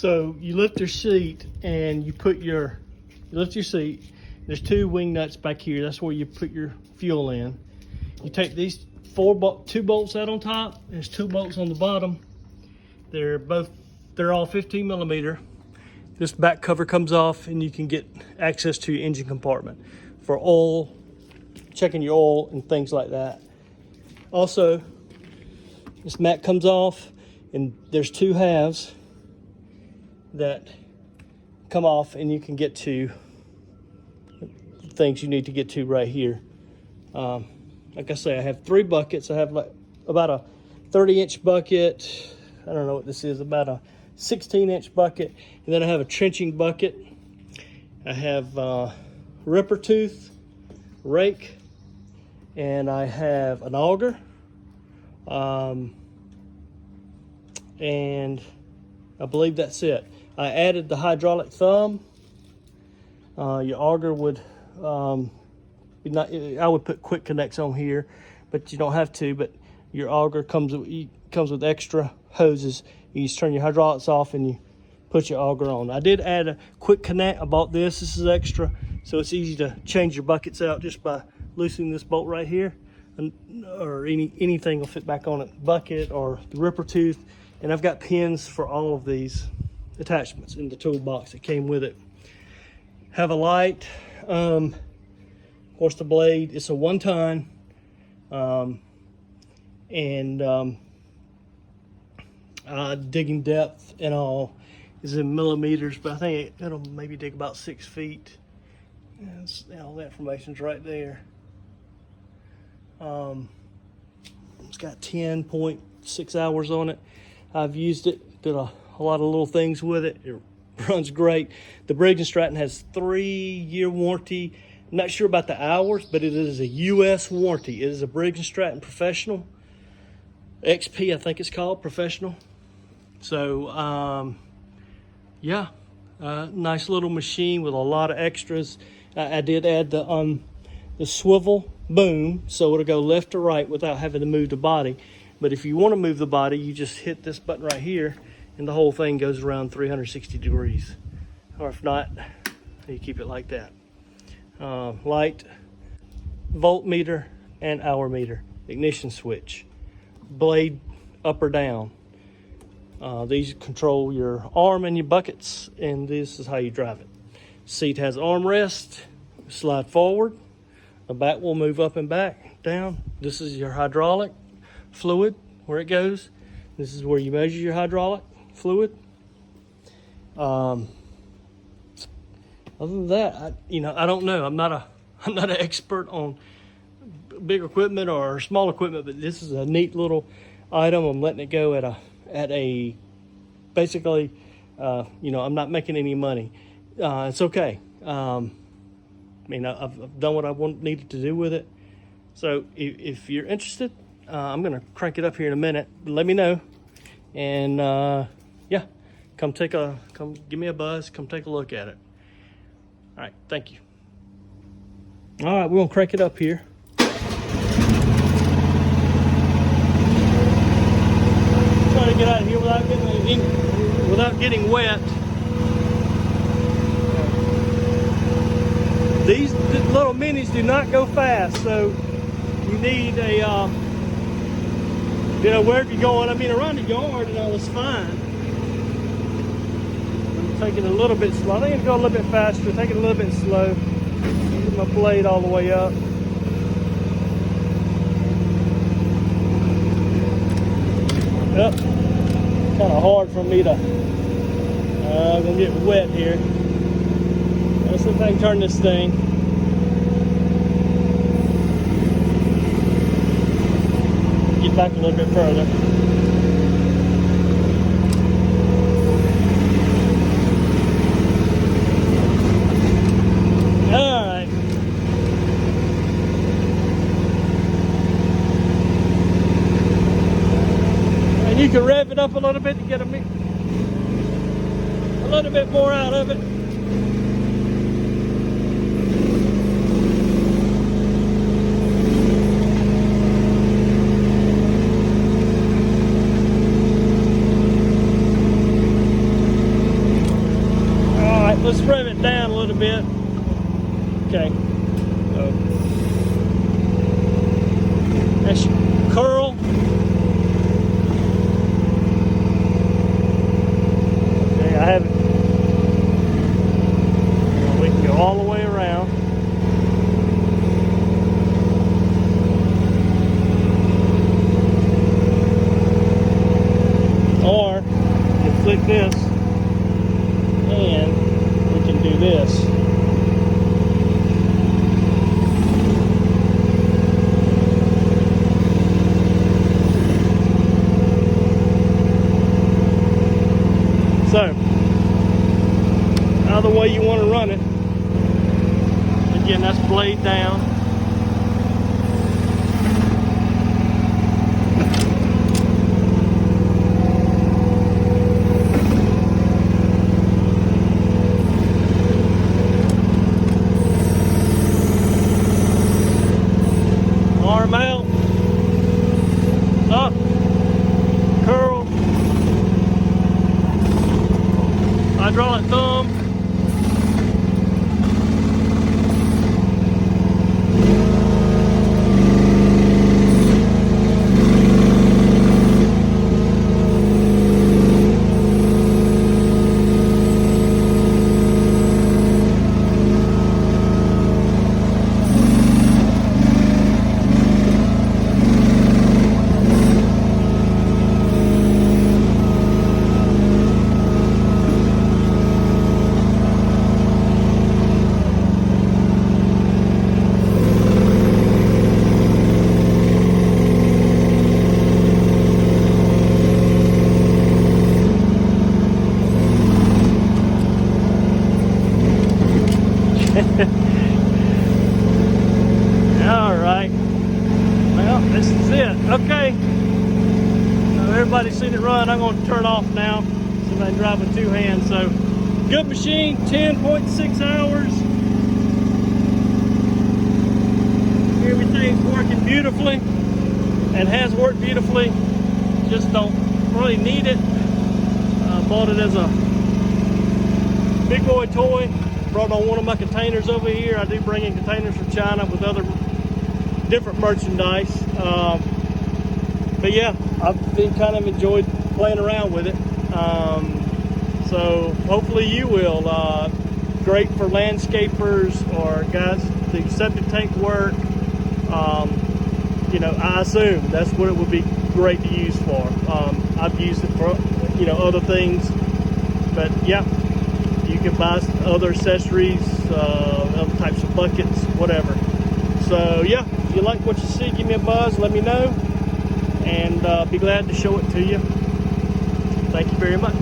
So you lift your seat and you lift your seat. There's two wing nuts back here. That's where you put your fuel in. You take these two bolts out on top. There's two bolts on the bottom. They're all 15 millimeter. This back cover comes off and you can get access to your engine compartment for oil, checking your oil and things like that. Also, this mat comes off and there's two halves that come off and you can get to things you need to get to right here. Like I say, I have 3 buckets. I have like about a 30-inch bucket. I don't know what this is, about a 16-inch bucket. And then I have a trenching bucket. I have ripper tooth, rake, and I have an auger. And I believe that's it. I added the hydraulic thumb. Your auger would, I would put quick connects on here, but you don't have to. But your auger comes with extra hoses. You just turn your hydraulics off and you put your auger on. I did add a quick connect. I bought this. This is extra, so it's easy to change your buckets out just by loosening this bolt right here, or anything will fit back on it. Bucket or the ripper tooth, and I've got pins for all of these attachments in the toolbox that came with it. Have a light. Of course, the blade. It's a 1-ton, digging depth and all is in millimeters, but I think it'll maybe dig about 6 feet. And all the information's right there. It's got 10.6 hours on it. I've used it, did a lot of little things with it. It runs great. The Briggs & Stratton has 3-year warranty. I'm not sure about the hours, but it is a US warranty. It is a Briggs & Stratton Professional. XP, I think it's called, Professional. So, yeah, nice little machine with a lot of extras. I did add the swivel boom, so it'll go left to right without having to move the body. But if you want to move the body, you just hit this button right here, and the whole thing goes around 360 degrees. Or if not, you keep it like that. Light, voltmeter, and hour meter. Ignition switch. Blade up or down. These control your arm and your buckets, and this is how you drive it. Seat has armrest. Slide forward. The back will move up and back, down. This is your hydraulic fluid, where it goes. This is where you measure your hydraulic fluid. Other than that, I don't know. I'm not an expert on big equipment or small equipment, but this is a neat little item. I'm letting it go at a basically, I'm not making any money. It's okay. I've done what I needed to do with it. So if you're interested, I'm gonna crank it up here in a minute. Let me know, and yeah, come give me a buzz. Come take a look at it. All right, thank you. All right, we're gonna crank it up here. Try to get out of here without getting wet. These little minis do not go fast, so you need a, wherever you're going. Around the yard and all is fine. I'm taking it a little bit slow. I think it'll go a little bit faster. Take it a little bit slow. Get my blade all the way up. Yep. Kind of hard for me to. I'm gonna get wet here. Let's see if I can turn this thing. Get back a little bit further. All right. And you can rev it up a little bit to get a little bit more out of it. let's rev it down a little bit. Okay. So that's your curl. Okay, I have it. We can go all the way around. Or you click this and we can do this. So, either way you want to run it. Again, that's blade down. Arm out, up, curl, hydraulic thumb. All right. Well, this is it. Okay. Now, everybody's seen it run. I'm going to turn off now. See if I can drive with two hands. So, good machine. 10.6 hours. Everything's working beautifully and has worked beautifully. Just don't really need it. I bought it as a big boy toy. Brought on one of my containers over here. I do bring in containers from China with other different merchandise. But yeah, I've been kind of enjoyed playing around with it. So hopefully you will. Great for landscapers or guys do septic tank work. You know, I assume that's what it would be great to use for. I've used it for, you know, other things, but yeah. You can buy other accessories, other types of buckets, whatever. So yeah, if you like what you see, give me a buzz, let me know, and be glad to show it to you. Thank you very much.